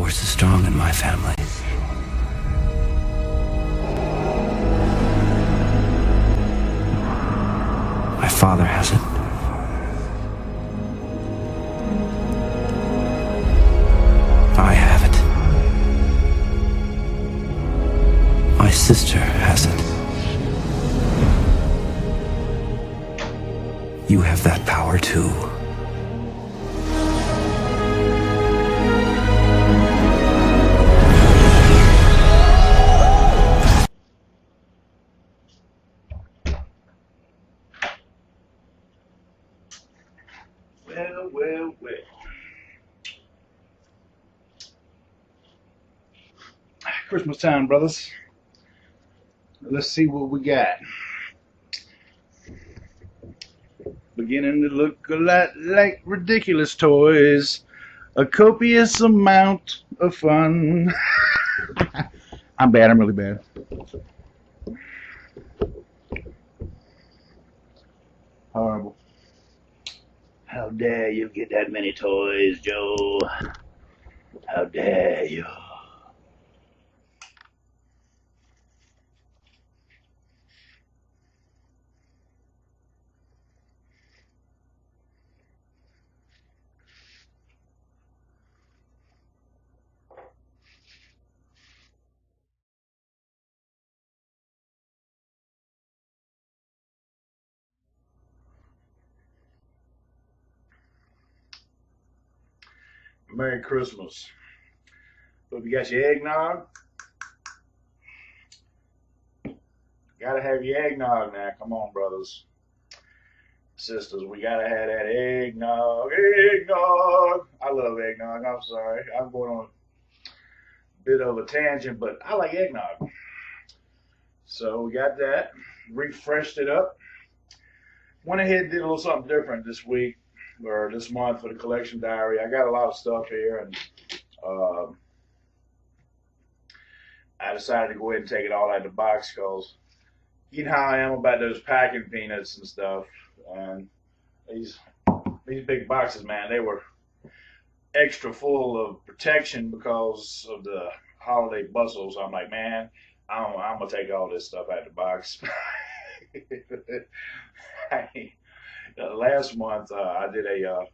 force is strong in my family. My father has it. I have it. My sister has it. You have that power too. Well. Christmas time, brothers. Let's see what we got. Beginning to look a lot like ridiculous toys. A copious amount of fun. I'm bad, I'm really bad. Horrible. How dare you get that many toys, Joe? How dare you? Merry Christmas. Hope you got your eggnog. Gotta have your eggnog now. Come on, brothers. Sisters, we gotta have that eggnog. Eggnog. I love eggnog. I'm sorry. I'm going on a bit of a tangent, but I like eggnog. So we got that. Refreshed it up. Went ahead and did a little something different this week or this month for the collection diary. I got a lot of stuff here, and I decided to go ahead and take it all out of the box because you know how I am about those packing peanuts and stuff. And these big boxes, man, they were extra full of protection because of the holiday bustle. So I'm like, man, I'm gonna take all this stuff out of the box. Last month I did a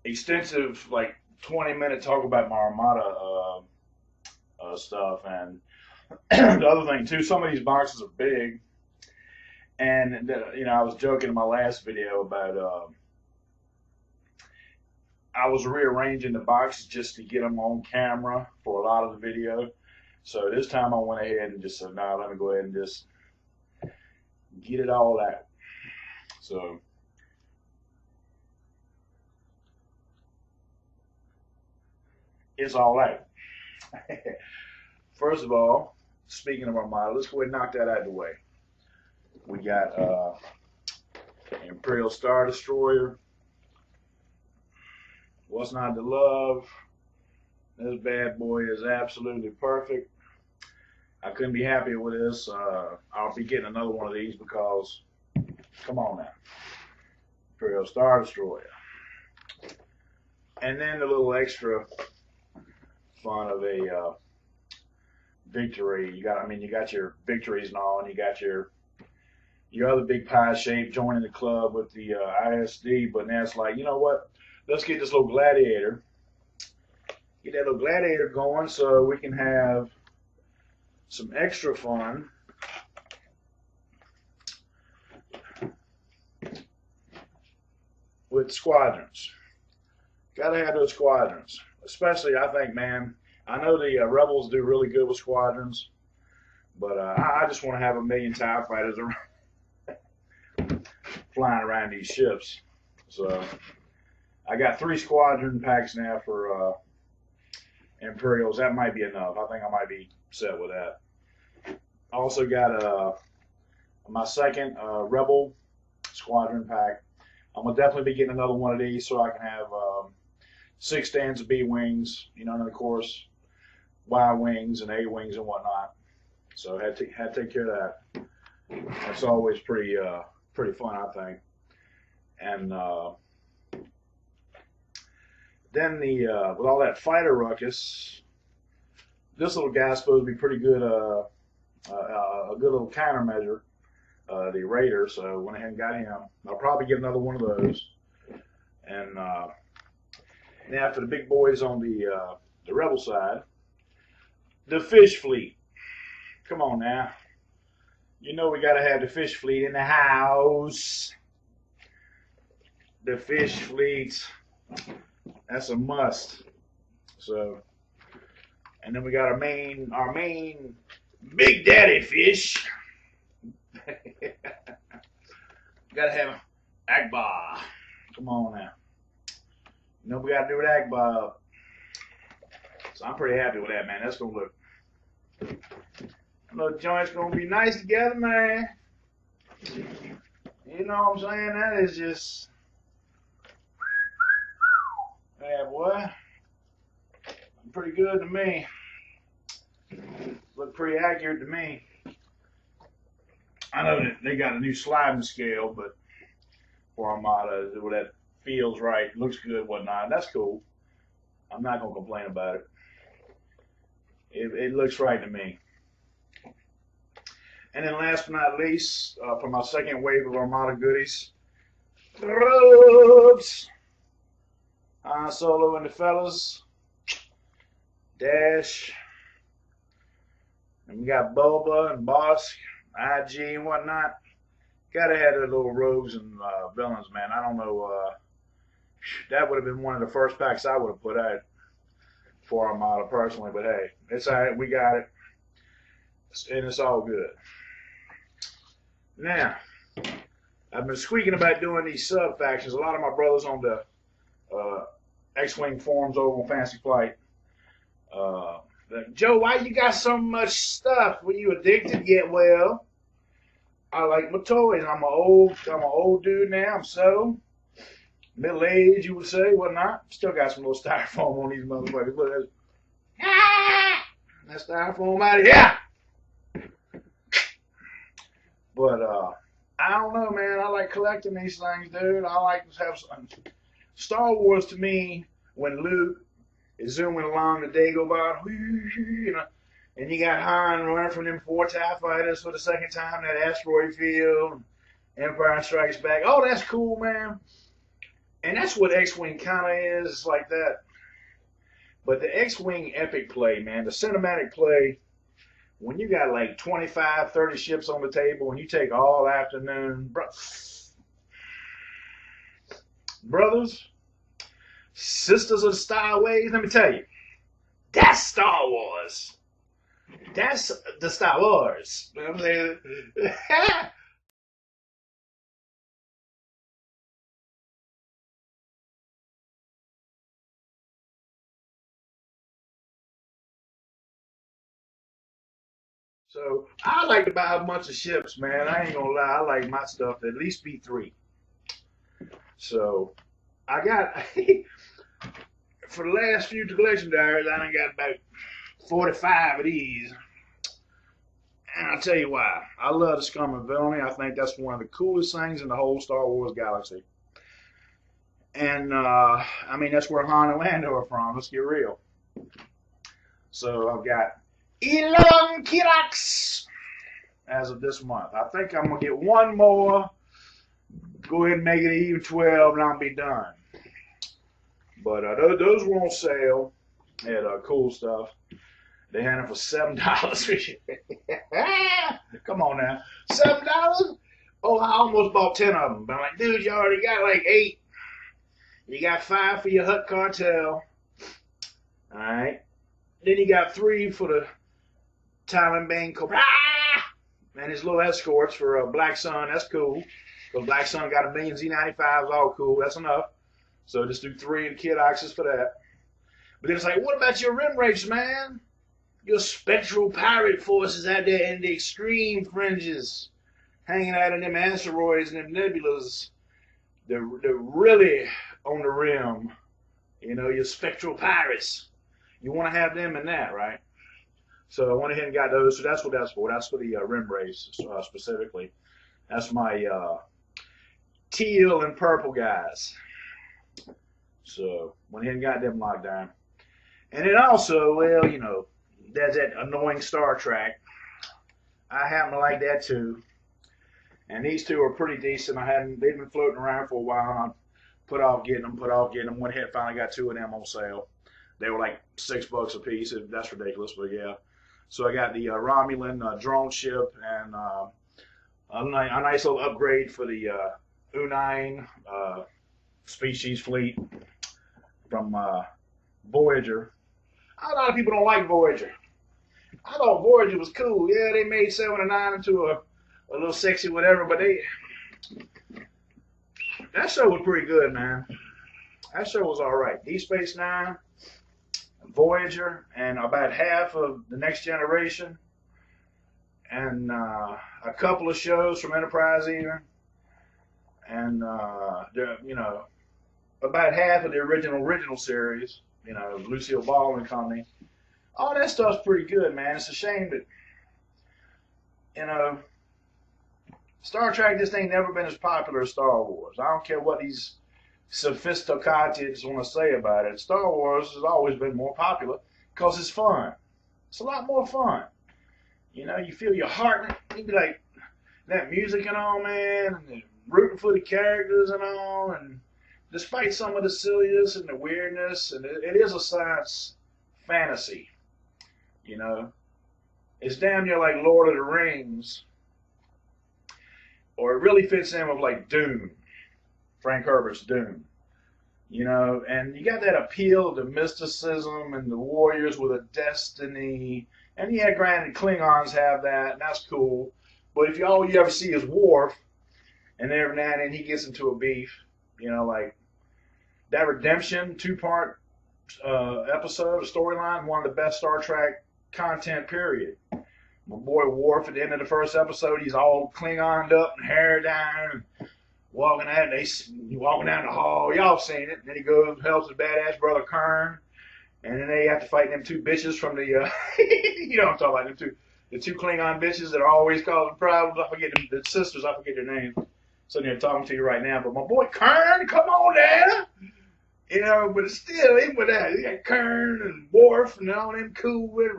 extensive, like 20-minute talk about my ARMADA stuff, and the other thing too, some of these boxes are big, and you know, I was joking in my last video about I was rearranging the boxes just to get them on camera for a lot of the video. So this time I went ahead and just said, nah, let me go ahead and just get it all out. So it's all out. First of all, speaking of ARMADA, let's go ahead and knock that out of the way. We got Imperial Star Destroyer. What's not to love? This bad boy is absolutely perfect. I couldn't be happier with this. I'll be getting another one of these because, come on now, Imperial Star Destroyer. And then the little extra fun of a victory. You got your victories and all, and you got your other big pie shape joining the club with the ISD. But now it's like, you know what? Let's get this little gladiator. Get that little gladiator going so we can have some extra fun with squadrons. Gotta have those squadrons. Especially, I think, man, I know the Rebels do really good with squadrons, but I just want to have 1,000,000 TIE fighters flying around these ships. So I got 3 squadron packs now for Imperials. That might be enough. I think I might be set with that. I also got my second Rebel squadron pack. I'm gonna definitely be getting another one of these so I can have 6 stands of B wings, you know, and of course Y wings and A wings and whatnot. So had to take care of that. That's always pretty fun, I think. And then with all that fighter ruckus, this little guy's supposed to be pretty good, a good little countermeasure, the Raider. So went ahead and got him. I'll probably get another one of those. And now for the big boys on the Rebel side, the fish fleet. Come on now. You know we gotta have the fish fleet in the house. The fish fleet. That's a must. So, and then we got our main Big Daddy fish. Gotta have Akbar. Come on now. You know we gotta do with Akbar. So I'm pretty happy with that, man. That's gonna look. Little joint's gonna be nice together, man. You know what I'm saying? That is just. Yeah, boy. Pretty good to me. Look pretty accurate to me. I know that they got a new sliding scale, but for Armada, that feels right, looks good, whatnot. That's cool. I'm not gonna complain about it. It looks right to me. And then last but not least, for my second wave of Armada goodies, Rubes. Han Solo and the fellas. Dash. And we got Boba and Bosk, IG and whatnot. Gotta have the little rogues and villains, man. I don't know. That would have been one of the first packs I would have put out for Armada personally, but hey, it's all right. We got it. And it's all good. Now, I've been squeaking about doing these sub factions. A lot of my brothers on the X-Wing forums over on Fantasy Flight. Joe, why you got so much stuff? Were you addicted yet? Well, I like my toys. I'm an old dude now. I'm so middle aged, you would say, whatnot. Still got some little styrofoam on these motherfuckers. Look, that's styrofoam out of here. But I don't know, man. I like collecting these things, dude. I like to have some. Star Wars to me, when Luke is zooming along, the day go by, you know, and you got Han running from them 4 TIE fighters for the second time, that asteroid field, Empire Strikes Back. Oh, that's cool, man. And that's what X-Wing kind of is, like that. But the X-Wing epic play, man, the cinematic play, when you got like 25, 30 ships on the table and you take all afternoon, brothers, sisters of the Star Ways, let me tell you, that's Star Wars. That's the Star Wars. You know what I'm saying? So I like to buy a bunch of ships, man. I ain't gonna lie. I like my stuff to at least be 3. So I got for the last few collection diaries, I done got about 45 of these. And I'll tell you why. I love the Scum and Villainy. I think that's one of the coolest things in the whole Star Wars galaxy. And I mean, that's where Han and Lando are from. Let's get real. So I've got 11 Kirax as of this month. I think I'm gonna get one more. Go ahead and make it even 12, and I'll be done. But those were on sale at Cool Stuff. They had them for $7. Come on now, $7? Oh, I almost bought 10 of them. But I'm like, dude, you already got like 8. You got 5 for your Hut Cartel. All right. Then you got 3 for the Talon Bane Cobra. And his little escorts for Black Sun. That's cool. Because Black Sun got 1 million Z95s. All cool. That's enough. So just do 3 Kid Oxys for that. But then it's like, what about your rim race, man? Your spectral pirate forces out there in the extreme fringes, hanging out in them asteroids and them nebulas. They're really on the rim. You know, your spectral pirates. You want to have them in that, right? So I went ahead and got those. So that's what that's for. That's for the rim race specifically. That's my teal and purple guys. So went ahead and got them locked down. And then also, well, you know, there's that annoying Star Trek. I happen to like that too. And these two are pretty decent. They've been floating around for a while. And I put off getting them. Went ahead and finally got two of them on sale. They were like $6 a piece. That's ridiculous, but yeah. So I got the Romulan drone ship and a nice little upgrade for the U9 species fleet from Voyager. A lot of people don't like Voyager. I thought Voyager was cool. Yeah, they made 7 and 9 into a little sexy whatever, but that show was pretty good, man. That show was all right. Deep Space Nine, Voyager, and about half of the Next Generation, and a couple of shows from Enterprise even, and about half of the original series. Lucille Ball and Company. All that stuff's pretty good, man. It's a shame that Star Trek just ain't never been as popular as Star Wars. I don't care what these sophisticated want to say about it. Star Wars has always been more popular because it's fun. It's a lot more fun. You feel your heart. You be like that music and all, man, and rooting for the characters and all. And despite some of the silliness and the weirdness, and it is a science fantasy. It's damn near like Lord of the Rings. Or it really fits in with like Dune, Frank Herbert's Dune, and you got that appeal to mysticism and the warriors with a destiny, and yeah, granted, Klingons have that, and that's cool, but if all you ever see is Worf, and every now and then he gets into a beef, like that Redemption 2-part episode, storyline, one of the best Star Trek content, period. My boy Worf at the end of the first episode, he's all Klingoned up and hair down, and walking down the hall. Y'all seen it. And then he goes and helps his badass brother Kern, and then they have to fight them two bitches from the, I'm talking about the two Klingon bitches that are always causing problems. I forget the sisters. I forget their names. So they're talking to you right now. But my boy Kern, come on there. But still, even with that, you got Kern and Worf and all them cool with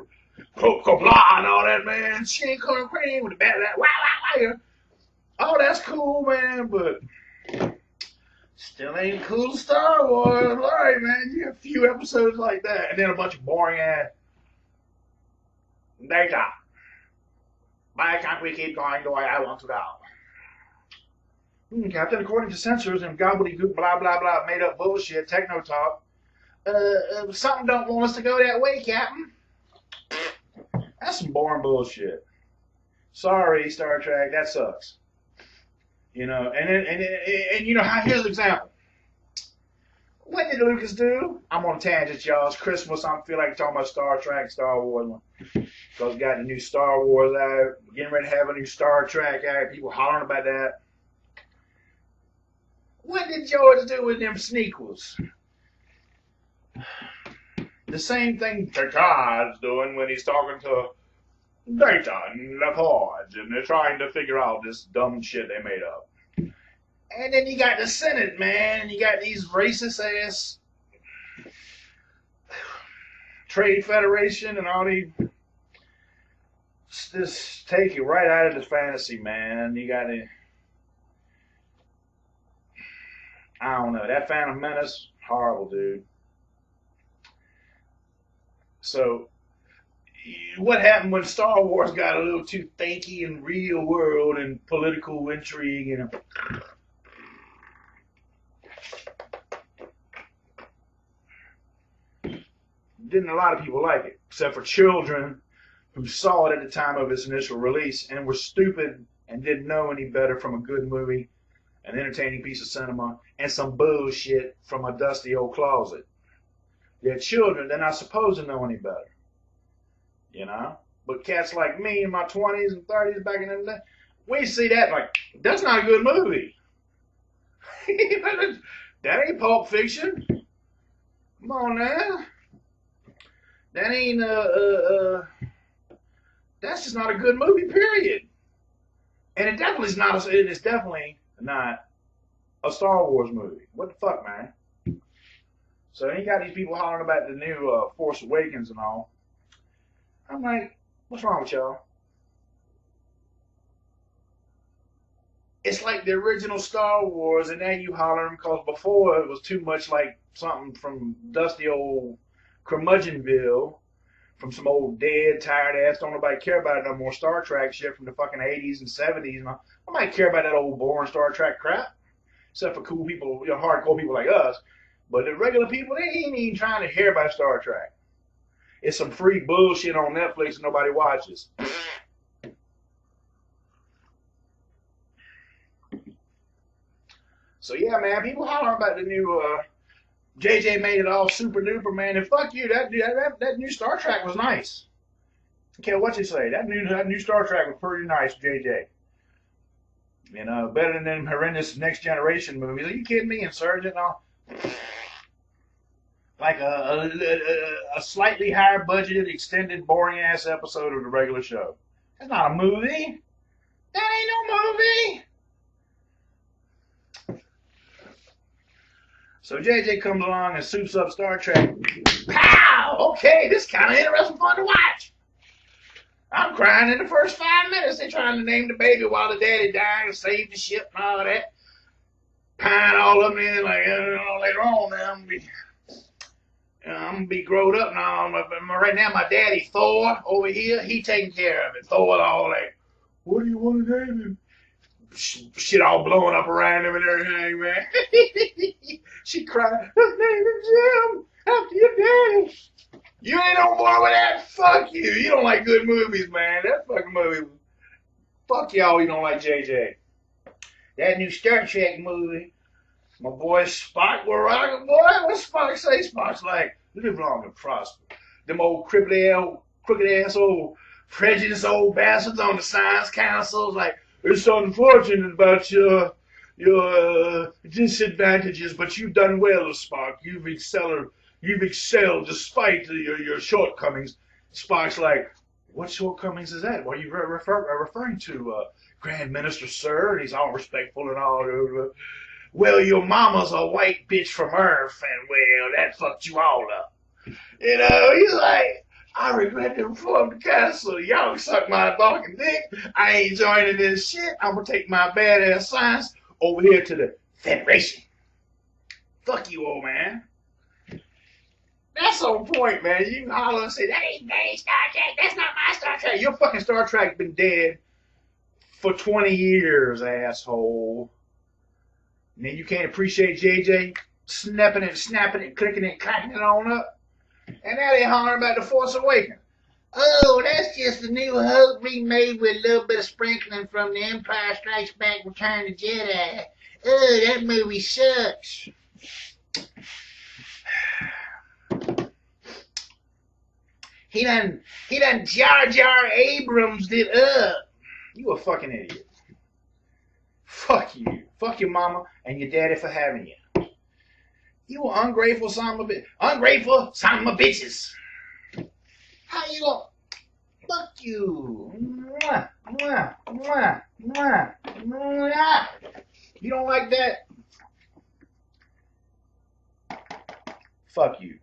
blah and all that, man. She ain't coming crazy with the bad wow. Oh, that's cool, man, but still ain't cool Star Wars. All right, man. You have a few episodes like that, and then a bunch of boring ass data. Why can't we keep going the way I want to go? Captain, according to censors and gobbledygook, blah blah blah, made up bullshit, techno talk. Something don't want us to go that way, Captain. That's some boring bullshit. Sorry, Star Trek, that sucks. And here's an example. What did Lucas do? I'm on a tangent, y'all. It's Christmas. I feel like talking about Star Trek, Star Wars. Because we got the new Star Wars out. We're getting ready to have a new Star Trek out. People hollering about that. What did George do with them sneakers? The same thing Picard's doing when he's talking to Data and LaForge, and they're trying to figure out this dumb shit they made up. And then you got the Senate, man. You got these racist ass Trade Federation and all these. Just take you right out of the fantasy, man. You got to. I don't know. That Phantom Menace, horrible, dude. So, what happened when Star Wars got a little too thinky and real world and political intrigue and didn't a lot of people like it, except for children who saw it at the time of its initial release and were stupid and didn't know any better from a good movie, an entertaining piece of cinema, and some bullshit from a dusty old closet. They're children, they're not supposed to know any better. But cats like me in my 20s and 30s back in the day, we see that like, that's not a good movie. That ain't Pulp Fiction. Come on now. That ain't, that's just not a good movie, period. And it's definitely not a Star Wars movie. What the fuck, man? So then you got these people hollering about the new Force Awakens and all. I'm like, what's wrong with y'all? It's like the original Star Wars, and now you hollering because before it was too much like something from dusty old curmudgeonville, from some old dead, tired ass, don't nobody care about it no more Star Trek shit from the fucking 80s and 70s. And I might care about that old boring Star Trek crap, except for cool people, hardcore people like us. But the regular people, they ain't even trying to hear about Star Trek. It's some free bullshit on Netflix and nobody watches. So yeah, man, people holler about the new JJ made it all super duper, man. And fuck you, that new Star Trek was nice. I don't care what you say. That new Star Trek was pretty nice, JJ. You know, better than them horrendous Next Generation movies. Are you kidding me? Insurgent and all. Like a slightly higher budgeted, extended, boring ass episode of the regular show. That's not a movie. That ain't no movie. So JJ comes along and soups up Star Trek. Pow! Okay, this is kind of interesting fun to watch. I'm crying in the first 5 minutes. They're trying to name the baby while the daddy died and save the ship and all that. Pine all of me in like, later on now, I'm gonna be growed up now. Right now, my daddy Thor over here, he taking care of it. Thor all like, what do you want to name him? Shit all blowing up around him and everything, man. She cried, let's name him Jim after your daddy. You ain't on board with that? Fuck you. You don't like good movies, man. That fucking movie. Fuck y'all, you don't like JJ. That new Star Trek movie, my boy Spock will rock it, boy. What Spock say? Spock's like, live long and prosper. Them old crooked ass old prejudiced old bastards on the science councils like, it's unfortunate about your disadvantages, but you've done well, Spock. You've excelled despite your shortcomings. Spock's like, what shortcomings is that? What are you referring to, Grand Minister, sir? And he's all respectful and all. Well, your mama's a white bitch from Earth, and well, that fucked you all up. You know, he's like, I regret to inform the council. Y'all can suck my fucking dick. I ain't joining this shit. I'm gonna take my badass science over here to the Federation. Fuck you, old man. That's on point, man. You can holler and say, that ain't Star Trek. That's not my Star Trek. Your fucking Star Trek's been dead for 20 years, asshole. And then you can't appreciate JJ snapping it, clicking it, clacking it on up. And now they hollering about The Force Awakens. Oh, that's just a New Hope remade with a little bit of sprinkling from The Empire Strikes Back, Return of the Jedi. Oh, that movie sucks. He done Jar Jar Abrams it up. You a fucking idiot. Fuck you. Fuck your mama and your daddy for having you. You an ungrateful son of a bitch. Ungrateful son of a bitches. How you gonna? Fuck you. Mwah, mwah, mwah, mwah, mwah. You don't like that? Fuck you.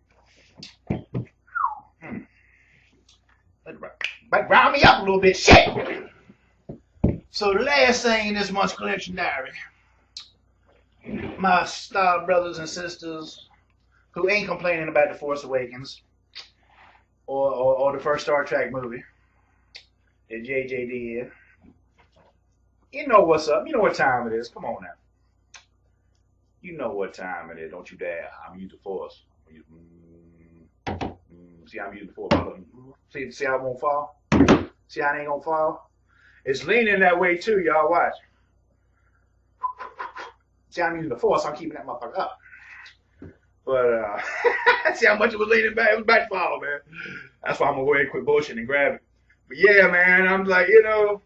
Round me up a little bit. Shit. So the last thing in this month's collection diary, my star brothers and sisters who ain't complaining about The Force Awakens or the first Star Trek movie that JJ did. You know what's up. You know what time it is. Come on now. You know what time it is. Don't you dare. I'm using the Force. See how I'm using the Force. See how I won't fall? See how I ain't gonna fall? It's leaning that way too, y'all. Watch. See how I'm using the Force. I'm keeping that motherfucker up. But see how much it was leaning back. It was about to fall, man. That's why I'm gonna go ahead and quit bullshitting and grab it. But yeah, man, I'm like, you know.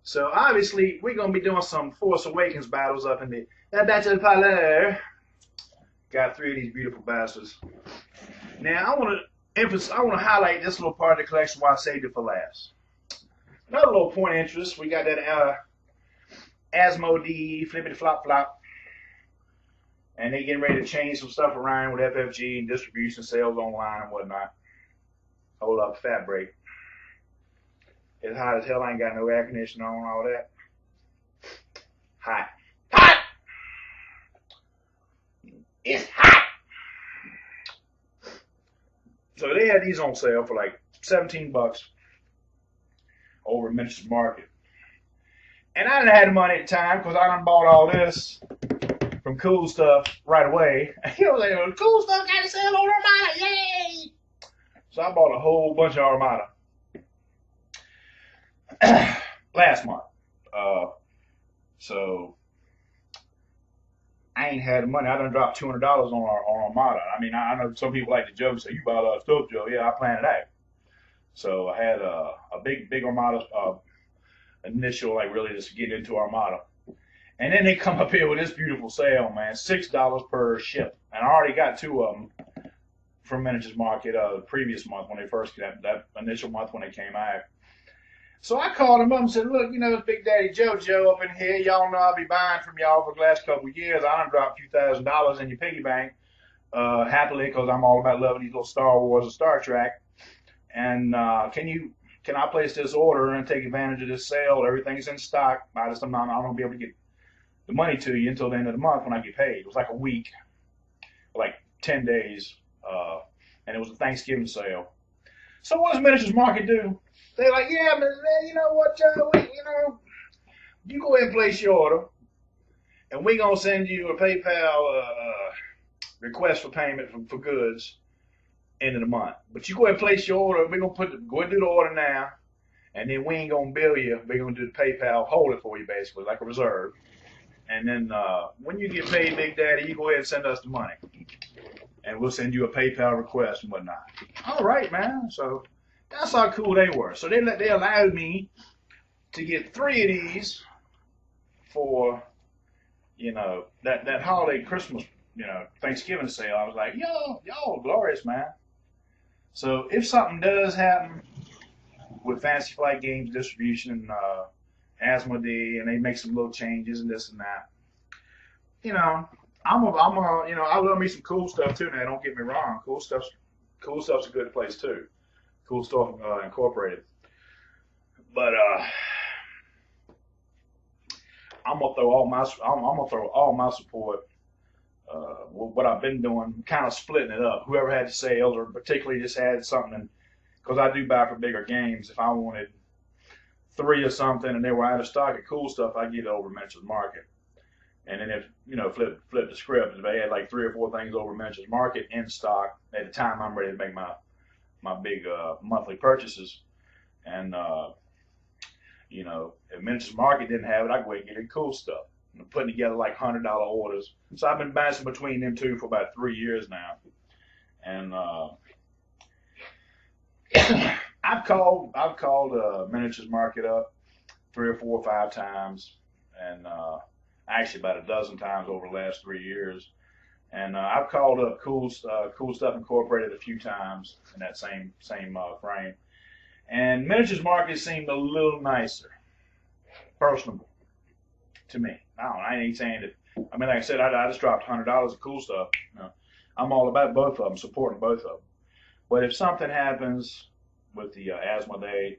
So obviously we're gonna be doing some Force Awakens battles up in the Battle Parlor. Got 3 of these beautiful bastards. Now I want to highlight this little part of the collection while I saved it for last. Another little point of interest. We got that Asmodee flippity flop flop, and they getting ready to change some stuff around with FFG and distribution, sales online and whatnot. Hold up, fat break. It's hot as hell. I ain't got no air conditioner on, all that. Hot. Hot! It's hot! So they had these on sale for like 17 bucks over at Minch's Market. And I didn't have the money at the time because I done bought all this from Cool Stuff right away. He was like, Cool Stuff got to sell on Armada, yay! So I bought a whole bunch of Armada last month. So I ain't had the money. I done dropped $200 on Armada. I mean, I know some people like to joke, say, you bought a lot of stuff, Joe. Yeah, I planned it out. So I had a big Armada initial, like really just get into Armada. And then they come up here with this beautiful sale, man. $6 per ship. And I already got 2 of them from Miniatures Market the previous month when they first, that initial month when they came out. So I called him up and said, look, you know, it's Big Daddy Joe up in here. Y'all know I'll be buying from y'all for the last couple of years. I done dropped a few $1,000s in your piggy bank, happily, because I'm all about loving these little Star Wars and Star Trek. And can I place this order and take advantage of this sale? Everything's in stock. I'm not going to be able to get the money to you until the end of the month when I get paid. It was like a week, like 10 days, and it was a Thanksgiving sale. So what does Miniatures Market do? They're like, yeah, but you know what, Joe? You go ahead and place your order, and we're going to send you a PayPal request for payment for goods end of the month. But you go ahead and place your order. We're going to go ahead and do the order now, and then we ain't going to bill you. We're going to do the PayPal, hold it for you, basically, like a reserve. And then when you get paid, Big Daddy, you go ahead and send us the money. And we'll send you a PayPal request and whatnot. All right, man. So that's how cool they were. So they allowed me to get 3 of these for, you know, that holiday Christmas, you know, Thanksgiving sale. I was like, y'all glorious, man. So if something does happen with Fantasy Flight Games distribution and ARMADA, and they make some little changes and this and that, you know, you know, I love me some Cool Stuff too. Now, don't get me wrong, Cool Stuff's a good place too. Cool Stuff Incorporated. But I'm gonna throw all my support. What I've been doing, kind of splitting it up. Whoever had the sales, or particularly just had something, because I do buy for bigger games. If I wanted 3 or something and they were out of stock at Cool Stuff, I get it over Miniatures Market. And then if, you know, flip the script, if they had like 3 or 4 things over Miniatures Market in stock at the time I'm ready to make my big monthly purchases, and you know, if Miniatures Market didn't have it, I go ahead and get it Cool Stuff. I'm putting together like $100 orders. So I've been bouncing between them two for about 3 years now. And I've called Miniatures Market up 3 or 4 or 5 times, and actually about a dozen times over the last 3 years. And I've called up Cool Stuff Incorporated a few times in that same frame. And Miniatures Market seemed a little nicer, personable to me. I ain't saying that. I mean, like I said, I just dropped $100 of Cool Stuff. You know, I'm all about both of them, supporting both of them. But if something happens with the ARMADA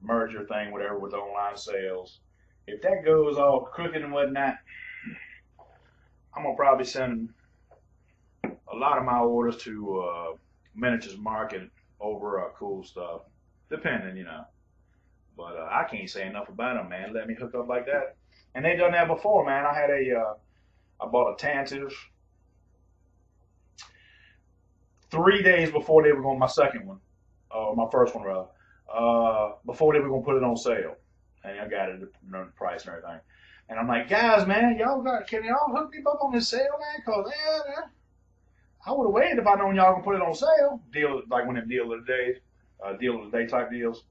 merger thing, whatever, with online sales, if that goes all crooked and whatnot, I'm gonna probably send a lot of my orders to Miniatures Market over Cool Stuff, depending, you know. But I can't say enough about them, man. Let me hook up like that. And they done that before, man. I bought a Tantive 3 days before they were going, my second one, my first one rather, before they were gonna put it on sale. And I got it, you know, the price and everything. And I'm like, guys, man, can y'all hook me up on this sale, man? Cause I would have waited if I known y'all gonna put it on sale. Deal, like one of them deal of the day type deals.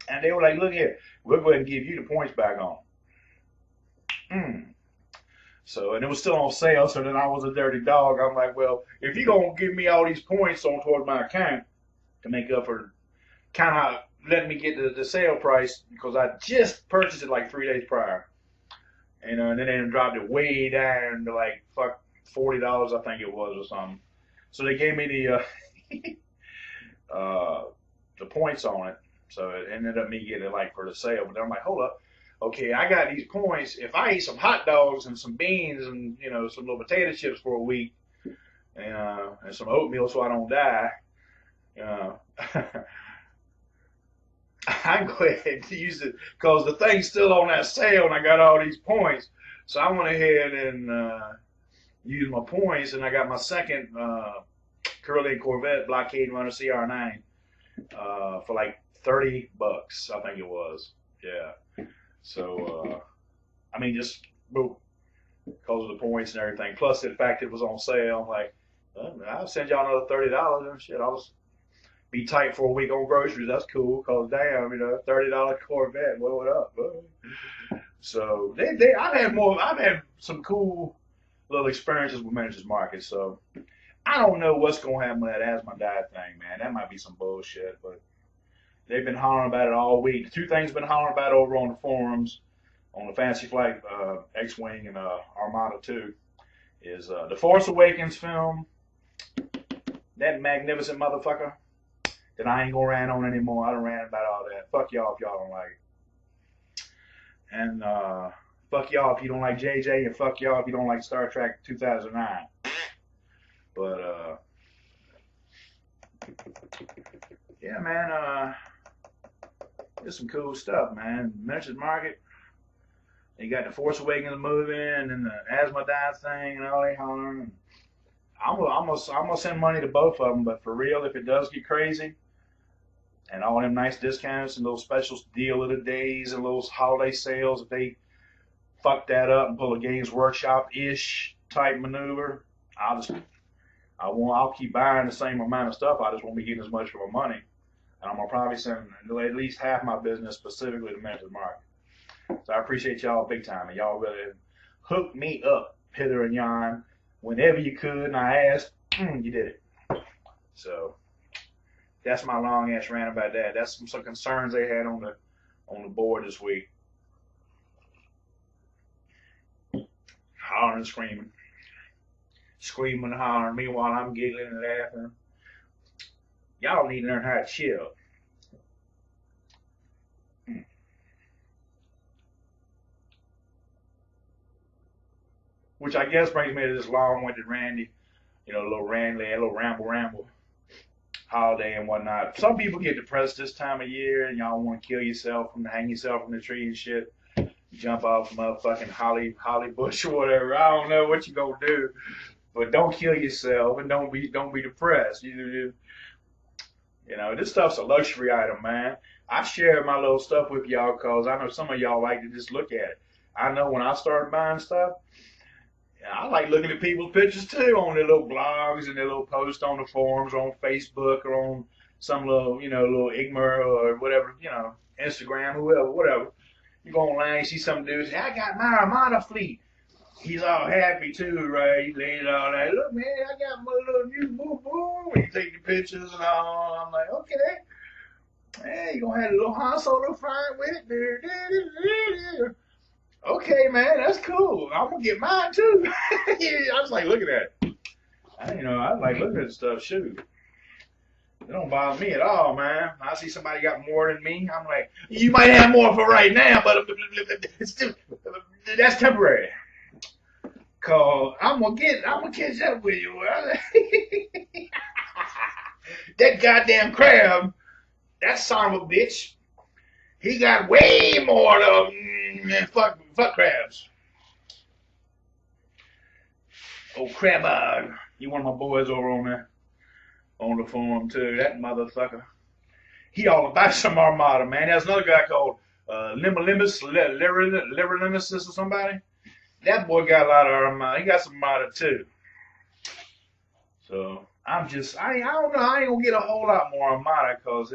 And they were like, look here, we'll go ahead and give you the points back on. So, and it was still on sale, so then I was a dirty dog. I'm like, well, if you're going to give me all these points on towards my account to make up for kind of letting me get the sale price, because I just purchased it like 3 days prior. And then they dropped it way down to like, fuck, $40, I think it was, or something. So they gave me the points on it. So it ended up me getting it like for the sale. But then I'm like, hold up. Okay, I got these points. If I eat some hot dogs and some beans and, you know, some little potato chips for a week and some oatmeal so I don't die, I go ahead and use it because the thing's still on that sale and I got all these points. So I went ahead and used my points, and I got my second Curly Corvette Blockade Runner CR9 for like $30, I think it was. Yeah. So, I mean, just because of the points and everything, plus the fact it was on sale, I'm like, I'll send y'all another $30 and shit. I'll just be tight for a week on groceries. That's cool, because damn, you know, $30 Corvette, blow it up. So I've had some cool little experiences with Miniatures Market. So I don't know what's gonna happen with that asthma diet thing, man. That might be some bullshit, but they've been hollering about it all week. The two things been hollering about over on the forums, on the Fantasy Flight X-Wing and Armada 2, is the Force Awakens film. That magnificent motherfucker that I ain't gonna rant on anymore. I done ran about all that. Fuck y'all if y'all don't like it. And fuck y'all if you don't like JJ, and fuck y'all if you don't like Star Trek 2009. But yeah, man, there's some cool stuff, man. Miniatures Market. You got the Force Awakens movie, and then the asthma diet thing, and all they hollering. I'm gonna send money to both of them, but for real, if it does get crazy, and all them nice discounts and those special deal of the days and those holiday sales, if they fuck that up and pull a Games Workshop-ish type maneuver, I'll keep buying the same amount of stuff. I just won't be getting as much for my money, and I'm gonna probably send at least half my business specifically to Miniatures Market. So I appreciate y'all big time, and y'all really hooked me up hither and yon whenever you could, and I asked, you did it. So that's my long ass rant about that. That's some concerns they had on the board this week. Hollering and screaming. Screaming and hollering. Meanwhile, I'm giggling and laughing. Y'all need to learn how to chill. Which I guess brings me to this long-winded Randy, you know, a little ramble holiday and whatnot. Some people get depressed this time of year and y'all want to kill yourself and hang yourself from the tree and shit. Jump off a motherfucking holly bush or whatever. I don't know what you gonna do, but don't kill yourself and don't be depressed. You know, this stuff's a luxury item, man. I share my little stuff with y'all because I know some of y'all like to just look at it. I know when I started buying stuff, I like looking at people's pictures too on their little blogs and their little posts on the forums or on Facebook or on some little, you know, little Igma or whatever, you know, Instagram, whoever, whatever. You go online, you see some dude say, I got my Armada fleet. He's all happy too, right? He laid all that. Look, man, I got my little new boo-boo. And you take the pictures and all. I'm like, okay. Hey, you gonna have a little Han Solo flying with it? Okay, man, that's cool. I'm gonna get mine too. I was like looking at it. I like looking at the stuff. Shoot, it don't bother me at all, man. I see somebody got more than me. I'm like, you might have more for right now, but it's still, that's temporary. Cause I'm gonna catch up with you. That goddamn crab, that son of a bitch, he got way more than fuck crabs. Oh, Crabog, he one of my boys over on the forum too. That motherfucker, he all about some Armada, man. There's another guy called Limolimus or somebody. That boy got a lot of Armada. He got some Armada too. So I don't know. I ain't gonna get a whole lot more Armada because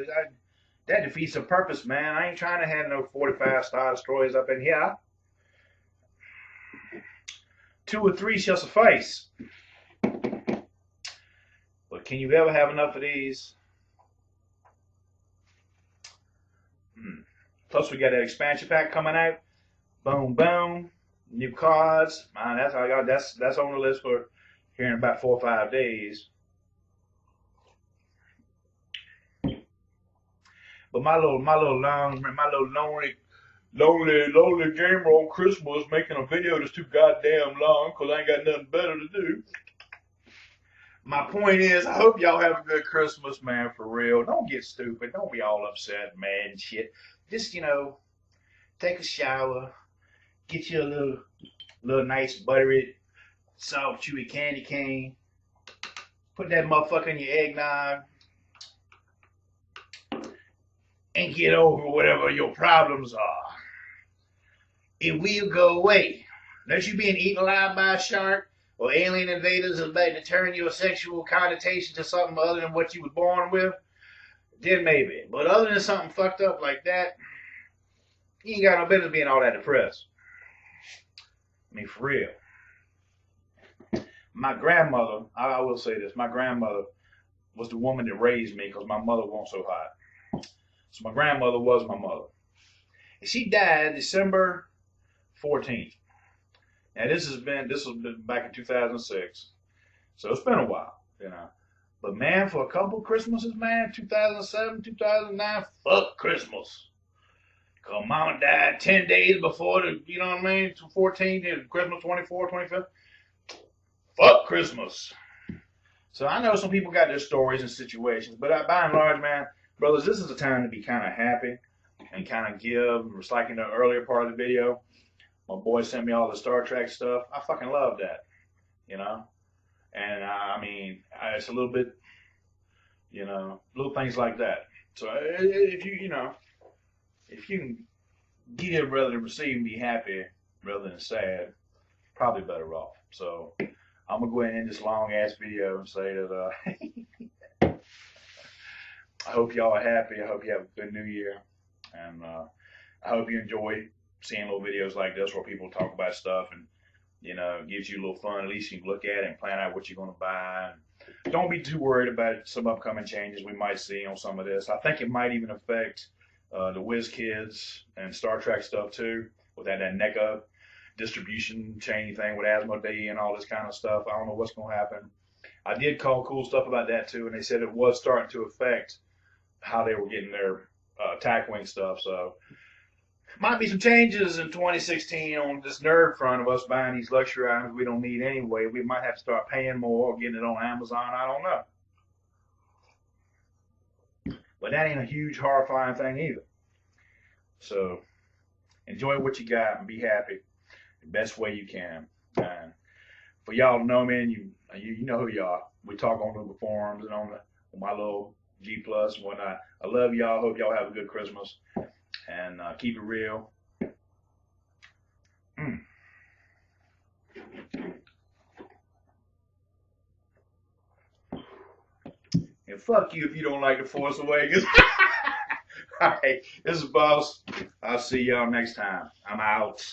that defeats the purpose, man. I ain't trying to have no 45 Star Destroyers up in here. 2 or 3 shall suffice. But can you ever have enough of these? Plus we got that expansion pack coming out. Boom, boom. New cards, man. That's all I got. That's on the list for here in about 4 or 5 days. But my little lonely gamer on Christmas making a video that's too goddamn long because I ain't got nothing better to do. My point is, I hope y'all have a good Christmas, man, for real. Don't get stupid. Don't be all upset, mad, and shit. Just, take a shower, get you a little nice buttery, soft, chewy candy cane, put that motherfucker in your eggnog, and get over whatever your problems are. It will go away. Unless you being eaten alive by a shark, or alien invaders are about to turn your sexual connotation to something other than what you was born with, then maybe. But other than something fucked up like that, you ain't got no business being all that depressed. I mean, for real. My grandmother, I will say this, my grandmother was the woman that raised me because my mother wasn't so hot. So my grandmother was my mother. And she died December 14th. Now this was back in 2006. So it's been a while, But man, for a couple Christmases, man, 2007, 2009, fuck Christmas. Cause mama died 10 days before the, 14th, Christmas 24, 25th. Fuck Christmas. So I know some people got their stories and situations, but by and large, man, brothers, this is a time to be kind of happy and kind of give. Just like in the earlier part of the video, my boy sent me all the Star Trek stuff. I fucking love that, And I mean, it's a little bit, little things like that. So if you can give rather than receive and be happy rather than sad, probably better off. So I'm gonna go ahead and end this long ass video and say that I hope y'all are happy. I hope you have a good New Year, and I hope you enjoy seeing little videos like this where people talk about stuff and gives you a little fun. At least you can look at it and plan out what you're gonna buy. And don't be too worried about some upcoming changes we might see on some of this. I think it might even affect the Whiz Kids and Star Trek stuff too, with that NECA distribution chain thing with Asmodee and all this kind of stuff. I don't know what's gonna happen. I did call cool stuff about that too, and they said it was starting to affect how they were getting their attack wing stuff. So might be some changes in 2016 on this nerd front of us buying these luxury items we don't need anyway. We might have to start paying more or getting it on Amazon. I don't know. But that ain't a huge, horrifying thing either. So enjoy what you got and be happy the best way you can. And for y'all to know me, and you know who you are. We talk on the forums and on my little G Plus and whatnot. I love y'all. Hope y'all have a good Christmas. And keep it real. And fuck you if you don't like The Force Awakens. Alright, this is Boss. I'll see y'all next time. I'm out.